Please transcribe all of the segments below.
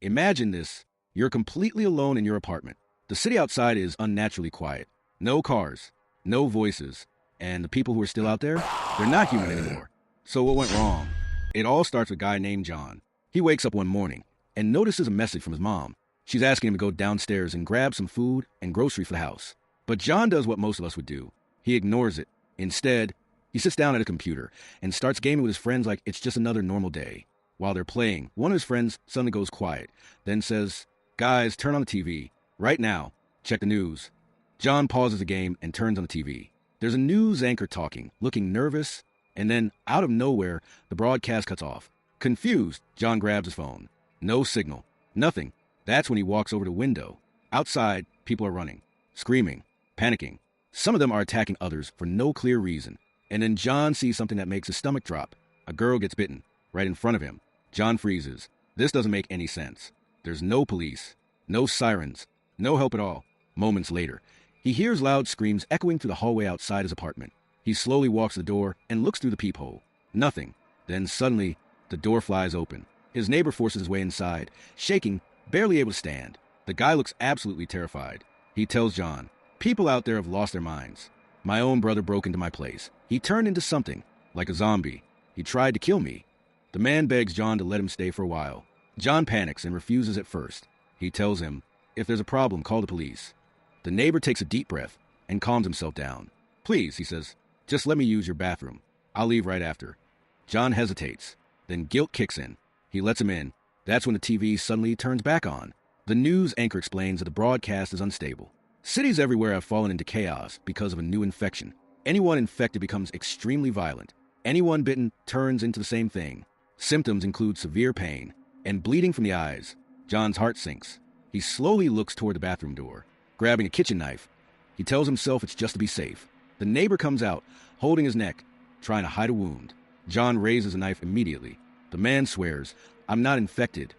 Imagine this. You're completely alone in your apartment. The city outside is unnaturally quiet. No cars, no voices, and the people who are still out there, they're not human anymore. So what went wrong? It all starts with a guy named John. He wakes up one morning and notices a message from his mom. She's asking him to go downstairs and grab some food and groceries for the house. But John does what most of us would do. He ignores it. Instead, he sits down at a computer and starts gaming with his friends like it's just another normal day. While they're playing, one of his friends suddenly goes quiet, then says, "Guys, turn on the TV. Right now. Check the news." John pauses the game and turns on the TV. There's a news anchor talking, looking nervous, and then, out of nowhere, the broadcast cuts off. Confused, John grabs his phone. No signal. Nothing. That's when he walks over to the window. Outside, people are running, screaming, panicking. Some of them are attacking others for no clear reason. And then John sees something that makes his stomach drop. A girl gets bitten, right in front of him. John freezes. This doesn't make any sense. There's no police, no sirens, no help at all. Moments later, he hears loud screams echoing through the hallway outside his apartment. He slowly walks to the door and looks through the peephole. Nothing. Then suddenly, the door flies open. His neighbor forces his way inside, shaking, barely able to stand. The guy looks absolutely terrified. He tells John, "People out there have lost their minds. My own brother broke into my place. He turned into something, like a zombie. He tried to kill me." The man begs John to let him stay for a while. John panics and refuses at first. He tells him, "If there's a problem, call the police." The neighbor takes a deep breath and calms himself down. "Please," he says, "just let me use your bathroom. I'll leave right after." John hesitates. Then guilt kicks in. He lets him in. That's when the TV suddenly turns back on. The news anchor explains that the broadcast is unstable. Cities everywhere have fallen into chaos because of a new infection. Anyone infected becomes extremely violent. Anyone bitten turns into the same thing. Symptoms include severe pain and bleeding from the eyes. John's heart sinks. He slowly looks toward the bathroom door. Grabbing a kitchen knife, he tells himself it's just to be safe. The neighbor comes out, holding his neck, trying to hide a wound. John raises the knife immediately. The man swears, "I'm not infected.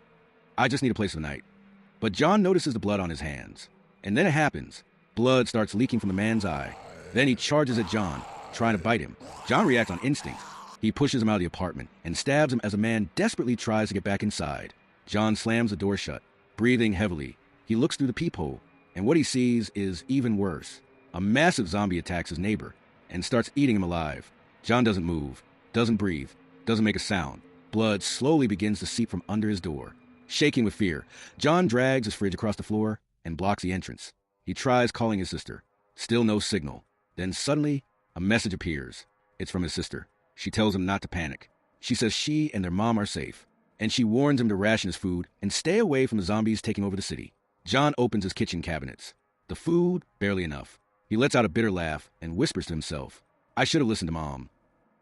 I just need a place for the night." But John notices the blood on his hands. And then it happens. Blood starts leaking from the man's eye. Then he charges at John, trying to bite him. John reacts on instinct. He pushes him out of the apartment and stabs him as a man desperately tries to get back inside. John slams the door shut, breathing heavily. He looks through the peephole, and what he sees is even worse. A massive zombie attacks his neighbor and starts eating him alive. John doesn't move, doesn't breathe, doesn't make a sound. Blood slowly begins to seep from under his door. Shaking with fear, John drags his fridge across the floor and blocks the entrance. He tries calling his sister. Still no signal. Then suddenly, a message appears. It's from his sister. She tells him not to panic. She says she and their mom are safe, and she warns him to ration his food and stay away from the zombies taking over the city. John opens his kitchen cabinets. The food, barely enough. He lets out a bitter laugh and whispers to himself, "I should have listened to Mom."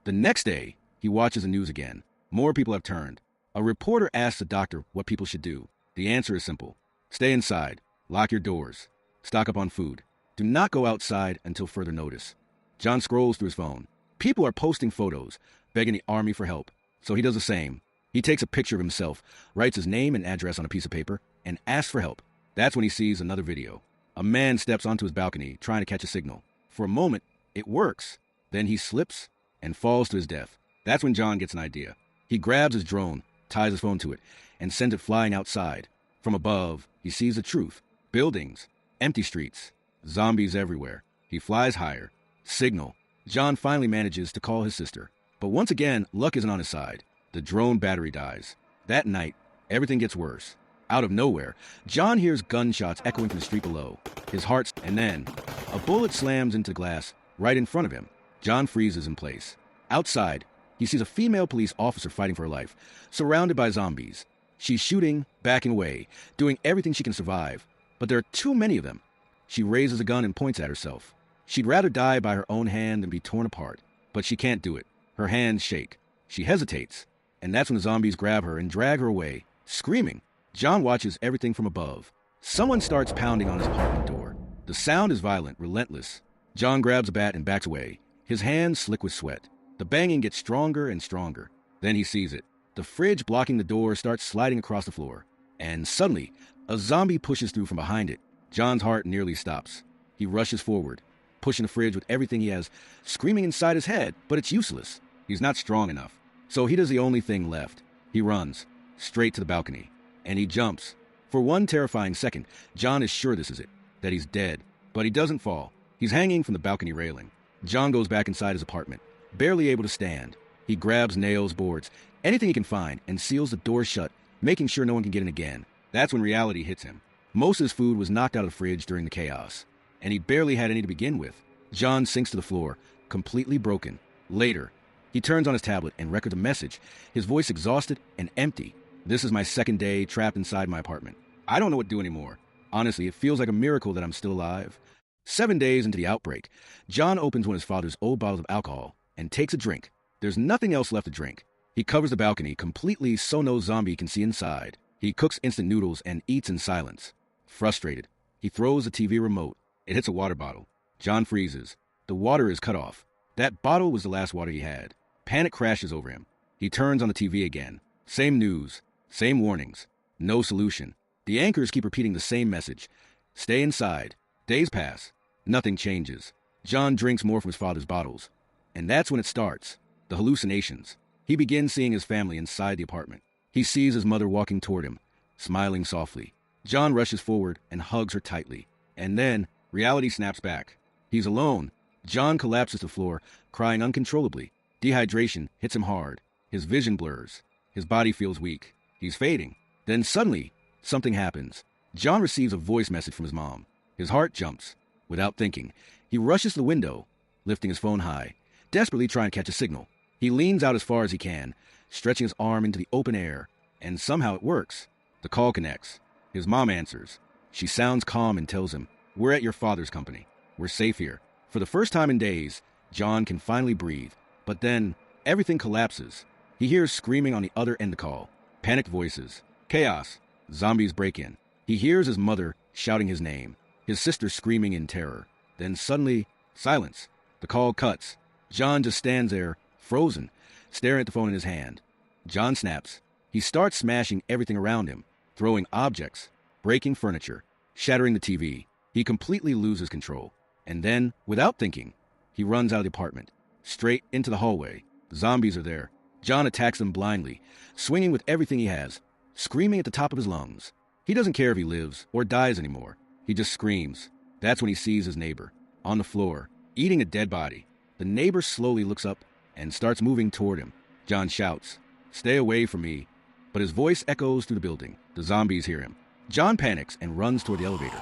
The next day, he watches the news again. More people have turned. A reporter asks the doctor what people should do. The answer is simple. Stay inside. Lock your doors. Stock up on food. Do not go outside until further notice. John scrolls through his phone. People are posting photos, begging the army for help. So he does the same. He takes a picture of himself, writes his name and address on a piece of paper, and asks for help. That's when he sees another video. A man steps onto his balcony, trying to catch a signal. For a moment, it works. Then he slips and falls to his death. That's when John gets an idea. He grabs his drone, ties his phone to it, and sends it flying outside. From above, he sees the truth. Buildings, empty streets, zombies everywhere. He flies higher. Signal. John finally manages to call his sister. But once again, luck isn't on his side. The drone battery dies. That night, everything gets worse. Out of nowhere, John hears gunshots echoing from the street below. His heart, and then, a bullet slams into glass right in front of him. John freezes in place. Outside, he sees a female police officer fighting for her life, surrounded by zombies. She's shooting, backing away, doing everything she can survive. But there are too many of them. She raises a gun and points at herself. She'd rather die by her own hand than be torn apart. But she can't do it. Her hands shake. She hesitates. And that's when the zombies grab her and drag her away, screaming. John watches everything from above. Someone starts pounding on his apartment door. The sound is violent, relentless. John grabs a bat and backs away, his hands slick with sweat. The banging gets stronger and stronger. Then he sees it. The fridge blocking the door starts sliding across the floor. And suddenly, a zombie pushes through from behind it. John's heart nearly stops. He rushes forward, pushing the fridge with everything he has, screaming inside his head, but it's useless. He's not strong enough. So he does the only thing left. He runs, straight to the balcony. and he jumps. For one terrifying second, John is sure this is it, that he's dead. But he doesn't fall. He's hanging from the balcony railing. John goes back inside his apartment, barely able to stand. He grabs nails, boards, anything he can find, and seals the door shut, making sure no one can get in again. That's when reality hits him. Most of his food was knocked out of the fridge during the chaos, and he barely had any to begin with. John sinks to the floor, completely broken. Later, he turns on his tablet and records a message, his voice exhausted and empty. This is my second day trapped inside my apartment. I don't know what to do anymore. Honestly, it feels like a miracle that I'm still alive. 7 days into the outbreak, John opens one of his father's old bottles of alcohol and takes a drink. There's nothing else left to drink. He covers the balcony completely so no zombie can see inside. He cooks instant noodles and eats in silence. Frustrated, he throws the TV remote. It hits a water bottle. John freezes. The water is cut off. That bottle was the last water he had. Panic crashes over him. He turns on the TV again. Same news, same warnings. No solution. The anchors keep repeating the same message. Stay inside. Days pass. Nothing changes. John drinks more from his father's bottles. And that's when it starts. The hallucinations. He begins seeing his family inside the apartment. He sees his mother walking toward him, smiling softly. John rushes forward and hugs her tightly. And then, reality snaps back. He's alone. John collapses to the floor, crying uncontrollably. Dehydration hits him hard. His vision blurs. His body feels weak. He's fading. Then suddenly, something happens. John receives a voice message from his mom. His heart jumps. Without thinking, he rushes to the window, lifting his phone high, desperately trying to catch a signal. He leans out as far as he can, stretching his arm into the open air, and somehow it works. The call connects. His mom answers. She sounds calm and tells him, "We're at your father's company. We're safe here." For the first time in days, John can finally breathe. But then, everything collapses. He hears screaming on the other end of the call. Panicked voices. Chaos. Zombies break in. He hears his mother shouting his name. His sister screaming in terror. Then suddenly, silence. The call cuts. John just stands there, frozen, staring at the phone in his hand. John snaps. He starts smashing everything around him, throwing objects, breaking furniture, shattering the TV. He completely loses control. And then, without thinking, he runs out of the apartment, straight into the hallway. Zombies are there. John attacks them blindly, swinging with everything he has, screaming at the top of his lungs. He doesn't care if he lives or dies anymore. He just screams. That's when he sees his neighbor, on the floor, eating a dead body. The neighbor slowly looks up and starts moving toward him. John shouts, "Stay away from me." But his voice echoes through the building. The zombies hear him. John panics and runs toward the elevator.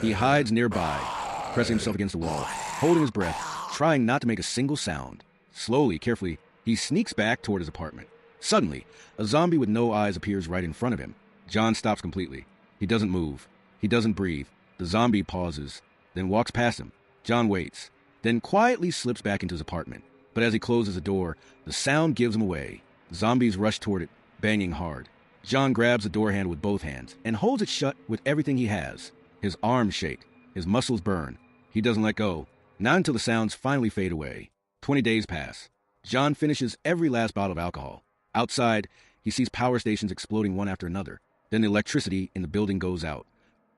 He hides nearby, pressing himself against the wall, holding his breath, trying not to make a single sound. Slowly, carefully, he sneaks back toward his apartment. Suddenly, a zombie with no eyes appears right in front of him. John stops completely. He doesn't move. He doesn't breathe. The zombie pauses, then walks past him. John waits, then quietly slips back into his apartment. But as he closes the door, the sound gives him away. Zombies rush toward it, banging hard. John grabs the door handle with both hands and holds it shut with everything he has. His arms shake. His muscles burn. He doesn't let go, not until the sounds finally fade away. 20 days pass. John finishes every last bottle of alcohol. Outside, he sees power stations exploding one after another. Then the electricity in the building goes out.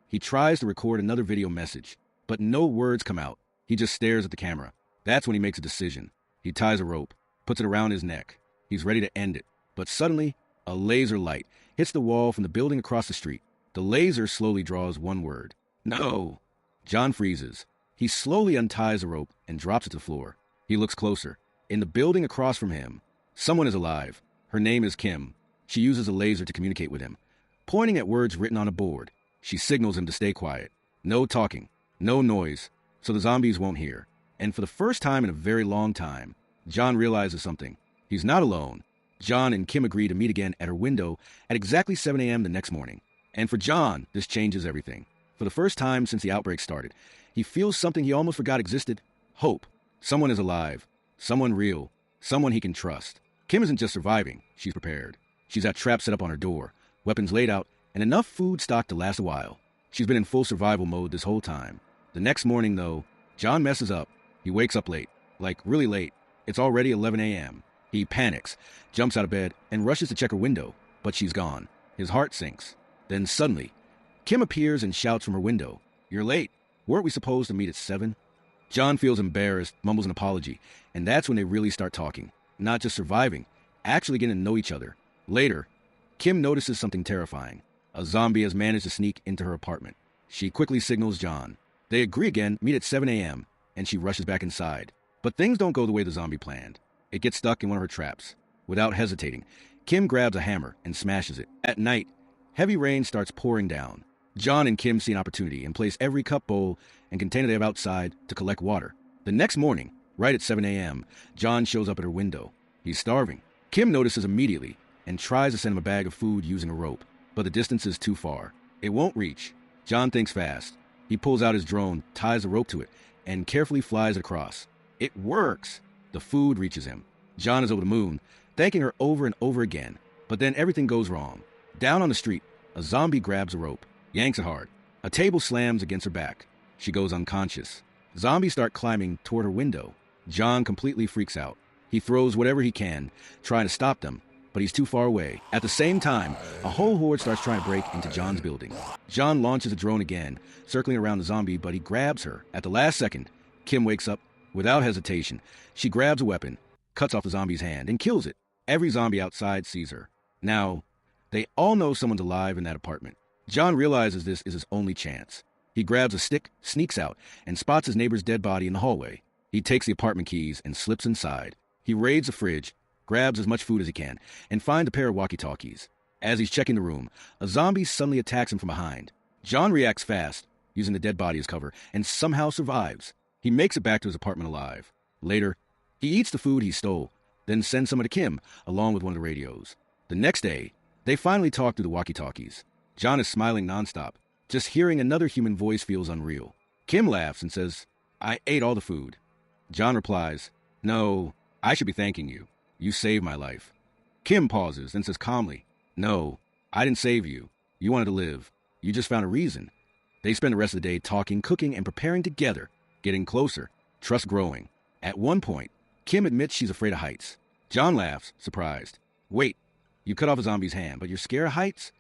He tries to record another video message, but no words come out. He just stares at the camera. That's when he makes a decision. He ties a rope, puts it around his neck. He's ready to end it. But suddenly, a laser light hits the wall from the building across the street. The laser slowly draws one word. No! John freezes. He slowly unties the rope and drops it to the floor. He looks closer. In the building across from him, someone is alive. Her name is Kim. She uses a laser to communicate with him, pointing at words written on a board. She signals him to stay quiet. No talking, no noise, so the zombies won't hear. And for the first time in a very long time, John realizes something. He's not alone. John and Kim agree to meet again at her window at exactly 7 a.m. the next morning. And for John, this changes everything. For the first time since the outbreak started, he feels something he almost forgot existed. Hope. Someone is alive. Someone real. Someone he can trust. Kim isn't just surviving. She's prepared. She's got traps set up on her door, weapons laid out, and enough food stocked to last a while. She's been in full survival mode this whole time. The next morning, though, John messes up. He wakes up late. Like, really late. It's already 11 a.m. He panics, jumps out of bed, and rushes to check her window. But she's gone. His heart sinks. Then suddenly, Kim appears and shouts from her window, "You're late. Weren't we supposed to meet at 7?" John feels embarrassed, mumbles an apology, and that's when they really start talking. Not just surviving, actually getting to know each other. Later, Kim notices something terrifying. A zombie has managed to sneak into her apartment. She quickly signals John. They agree again, meet at 7 a.m., and she rushes back inside. But things don't go the way the zombie planned. It gets stuck in one of her traps. Without hesitating, Kim grabs a hammer and smashes it. At night, heavy rain starts pouring down. John and Kim see an opportunity and place every cup, bowl, and container they have outside to collect water. The next morning, right at 7 a.m., John shows up at her window. He's starving. Kim notices immediately and tries to send him a bag of food using a rope, but the distance is too far. It won't reach. John thinks fast. He pulls out his drone, ties a rope to it, and carefully flies it across. It works! The food reaches him. John is over the moon, thanking her over and over again. But then everything goes wrong. Down on the street, a zombie grabs a rope, yanks it hard. A table slams against her back. She goes unconscious. Zombies start climbing toward her window. John completely freaks out. He throws whatever he can, trying to stop them, but he's too far away. At the same time, a whole horde starts trying to break into John's building. John launches a drone again, circling around the zombie, but he grabs her. At the last second, Kim wakes up. Without hesitation, she grabs a weapon, cuts off the zombie's hand, and kills it. Every zombie outside sees her. Now, they all know someone's alive in that apartment. John realizes this is his only chance. He grabs a stick, sneaks out, and spots his neighbor's dead body in the hallway. He takes the apartment keys and slips inside. He raids the fridge, grabs as much food as he can, and finds a pair of walkie-talkies. As he's checking the room, a zombie suddenly attacks him from behind. John reacts fast, using the dead body as cover, and somehow survives. He makes it back to his apartment alive. Later, he eats the food he stole, then sends some to Kim, along with one of the radios. The next day, they finally talk through the walkie-talkies. John is smiling nonstop. Just hearing another human voice feels unreal. Kim laughs and says, "I ate all the food." John replies, "No, I should be thanking you. You saved my life." Kim pauses and says calmly, "No, I didn't save you. You wanted to live. You just found a reason." They spend the rest of the day talking, cooking, and preparing together, getting closer, trust growing. At one point, Kim admits she's afraid of heights. John laughs, surprised. "Wait, you cut off a zombie's hand, but you're scared of heights?"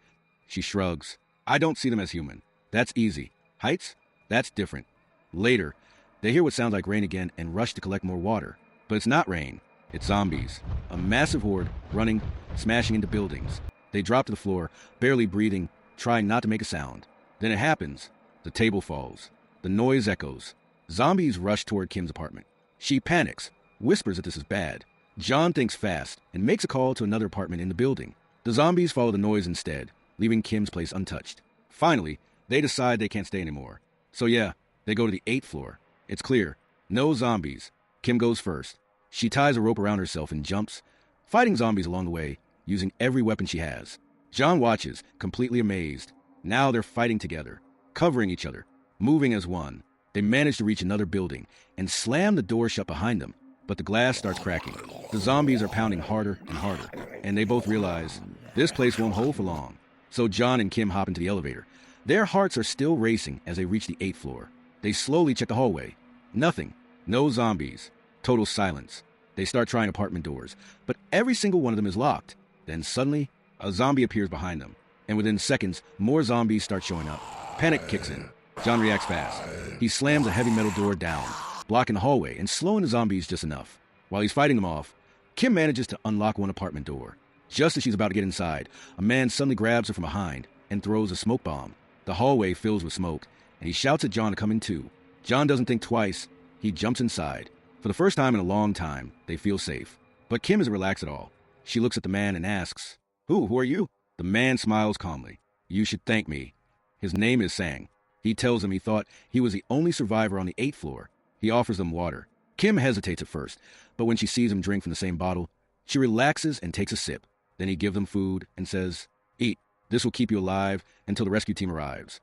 She shrugs. "I don't see them as human. That's easy. Heights? That's different." Later, they hear what sounds like rain again and rush to collect more water. But it's not rain. It's zombies. A massive horde, running, smashing into buildings. They drop to the floor, barely breathing, trying not to make a sound. Then it happens. The table falls. The noise echoes. Zombies rush toward Kim's apartment. She panics, whispers that this is bad. John thinks fast and makes a call to another apartment in the building. The zombies follow the noise instead, leaving Kim's place untouched. Finally, they decide they can't stay anymore. So yeah, they go to the 8th floor. It's clear. No zombies. Kim goes first. She ties a rope around herself and jumps, fighting zombies along the way, using every weapon she has. John watches, completely amazed. Now they're fighting together, covering each other, moving as one. They manage to reach another building and slam the door shut behind them, but the glass starts cracking. The zombies are pounding harder and harder, and they both realize this place won't hold for long. So John and Kim hop into the elevator. Their hearts are still racing as they reach the 8th floor. They slowly check the hallway. Nothing. No zombies. Total silence. They start trying apartment doors, but every single one of them is locked. Then suddenly, a zombie appears behind them, and within seconds, more zombies start showing up. Panic kicks in. John reacts fast. He slams a heavy metal door down, blocking the hallway and slowing the zombies just enough. While he's fighting them off, Kim manages to unlock one apartment door. Just as she's about to get inside, a man suddenly grabs her from behind and throws a smoke bomb. The hallway fills with smoke, and he shouts at John to come in too. John doesn't think twice. He jumps inside. For the first time in a long time, they feel safe. But Kim isn't relaxed at all. She looks at the man and asks, Who are you?" The man smiles calmly. "You should thank me. His name is Sang." He tells him he thought he was the only survivor on the 8th floor. He offers them water. Kim hesitates at first, but when she sees him drink from the same bottle, she relaxes and takes a sip. Then he gives them food and says, "Eat. This will keep you alive until the rescue team arrives."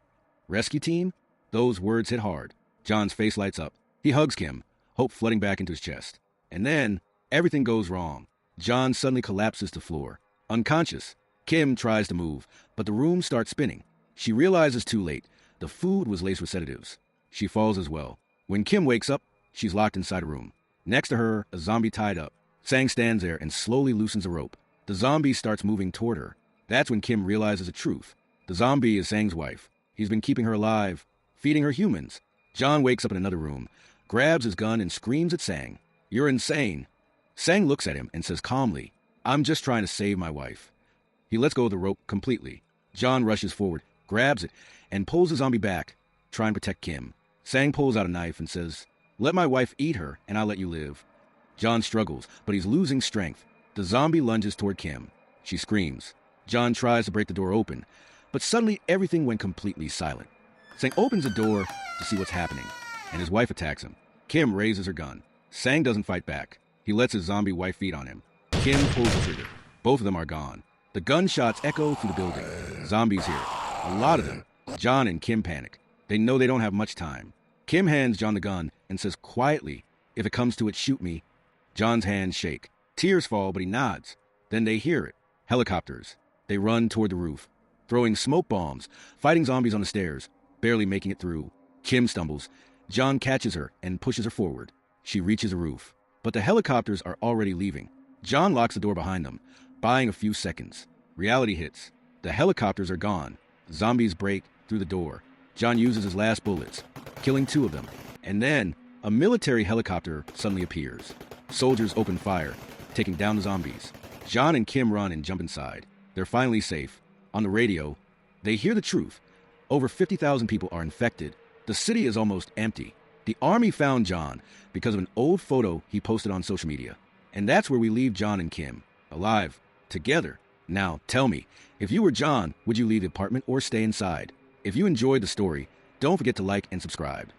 Rescue team? Those words hit hard. John's face lights up. He hugs Kim, hope flooding back into his chest. And then, everything goes wrong. John suddenly collapses to the floor, unconscious. Kim tries to move, but the room starts spinning. She realizes too late. The food was laced with sedatives. She falls as well. When Kim wakes up, she's locked inside a room. Next to her, a zombie tied up. Sang stands there and slowly loosens a rope. The zombie starts moving toward her. That's when Kim realizes the truth. The zombie is Sang's wife. He's been keeping her alive, feeding her humans. John wakes up in another room, grabs his gun and screams at Sang. "You're insane." Sang looks at him and says calmly, "I'm just trying to save my wife." He lets go of the rope completely. John rushes forward, grabs it, and pulls the zombie back, trying to protect Kim. Sang pulls out a knife and says, "Let my wife eat her, and I'll let you live." John struggles, but he's losing strength. The zombie lunges toward Kim. She screams. John tries to break the door open, but suddenly everything went completely silent. Sang opens the door to see what's happening, and his wife attacks him. Kim raises her gun. Sang doesn't fight back. He lets his zombie wife feed on him. Kim pulls the trigger. Both of them are gone. The gunshots echo through the building. Zombies here. A lot of them. John and Kim panic. They know they don't have much time. Kim hands John the gun and says quietly, "If it comes to it, shoot me." John's hands shake. Tears fall, but he nods. Then they hear it. Helicopters. They run toward the roof, throwing smoke bombs, fighting zombies on the stairs, barely making it through. Kim stumbles. John catches her and pushes her forward. She reaches the roof, but the helicopters are already leaving. John locks the door behind them, buying a few seconds. Reality hits. The helicopters are gone. Zombies break through the door. John uses his last bullets, killing 2 of them. And then, a military helicopter suddenly appears. Soldiers open fire, taking down the zombies. John and Kim run and jump inside. They're finally safe. On the radio, they hear the truth. Over 50,000 people are infected. The city is almost empty. The army found John because of an old photo he posted on social media. And that's where we leave John and Kim, alive, together. Now, tell me, if you were John, would you leave the apartment or stay inside? If you enjoyed the story, don't forget to like and subscribe.